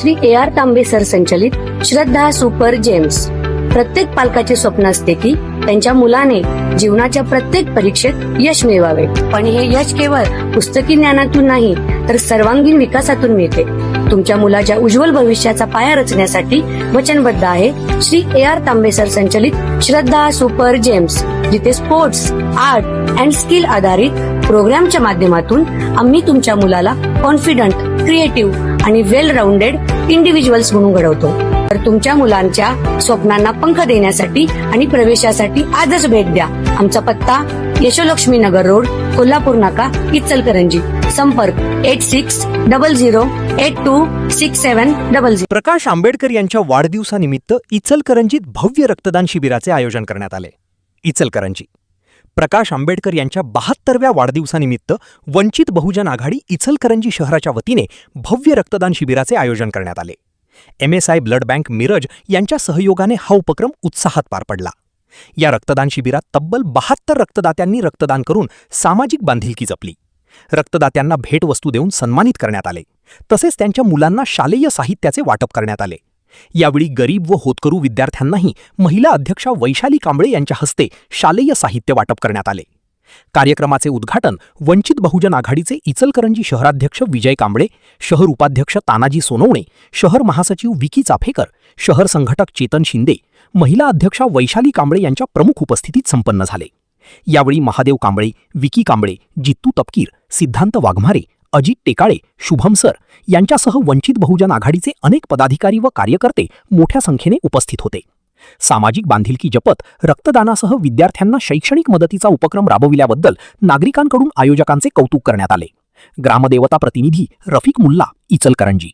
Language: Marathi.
श्री AR तांबे सर संचलित श्रद्धा सुपर जेम्स. प्रत्येक पालकाचे स्वप्न असते की त्यांच्या मुलाने जीवनाच्या प्रत्येक परीक्षेत यश मिळवावे, पण हे यश केवळ पुस्तकी ज्ञानातून नाही तर सर्वांगीण विकासातून मिळते. तुमच्या मुलाच्या उज्ज्वल भविष्याचा पाया रचण्यासाठी वचनबद्ध आहे श्री AR तांबे सर संचलित श्रद्धा सुपर जेम्स, जिथे स्पोर्ट्स, आर्ट अँड स्किल आधारित प्रोग्रामच्या माध्यमातून आम्ही तुमच्या मुलाला कॉन्फिडंट, क्रिएटिव्ह आणि वेल राऊंडेड इंडिव्हिज्युअल्स म्हणून घडवतो. तर तुमच्या मुलांच्या स्वप्नांना पंख देण्यासाठी आणि प्रवेशासाठी आजच भेट द्या. आमचा पत्ता यशोलक्ष्मी नगर रोड, कोल्हापूर नाका, इचलकरंजी. संपर्क 8600826700. प्रकाश आंबेडकर यांच्या वाढदिवसानिमित्त इचलकरंजीत भव्य रक्तदान शिबिराचे आयोजन करण्यात आले. इचलकरंजी प्रकाश आंबेडकर यांच्या 72व्या वाढदिवसानिमित्त वंचित बहुजन आघाडी इचलकरंजी शहराच्या वतीने भव्य रक्तदान शिबिराचे आयोजन करण्यात आले. MSI ब्लड बँक मिरज यांच्या सहयोगाने हा उपक्रम उत्साहात पार पडला. या रक्तदान शिबिरात तब्बल 72 रक्तदात्यांनी रक्तदान करून सामाजिक बांधिलकी जपली. रक्तदात्यांना भेटवस्तू देऊन सन्मानित करण्यात आले. तसेच त्यांच्या मुलांना शालेय साहित्याचे वाटप करण्यात आले. यावेळी गरीब व होतकरू विद्यार्थ्यांनाही महिला अध्यक्षा वैशाली कांबळे यांच्या हस्ते शालेय साहित्य वाटप करण्यात आले. कार्यक्रमाचे उद्घाटन वंचित बहुजन आघाडीचे इचलकरंजी शहराध्यक्ष विजय कांबळे, शहर उपाध्यक्ष तानाजी सोनवणे, शहर महासचिव विकी चाफेकर, शहर संघटक चेतन शिंदे, महिला अध्यक्षा वैशाली कांबळे यांच्या प्रमुख उपस्थितीत संपन्न झाले. यावेळी महादेव कांबळे, विकी कांबळे, जित्तू तपकीर, सिद्धांत वाघमारे, अजित टेकाळे, शुभम सर यांच्यासह वंचित बहुजन आघाडीचे अनेक पदाधिकारी व कार्यकर्ते मोठ्या संख्येने उपस्थित होते. सामाजिक बांधिलकी जपत रक्तदानासह विद्यार्थ्यांना शैक्षणिक मदतीचा उपक्रम राबविल्याबद्दल नागरिकांकडून आयोजकांचे कौतुक करण्यात आले. ग्रामदेवता प्रतिनिधी रफिक मुल्ला, इचलकरंजी.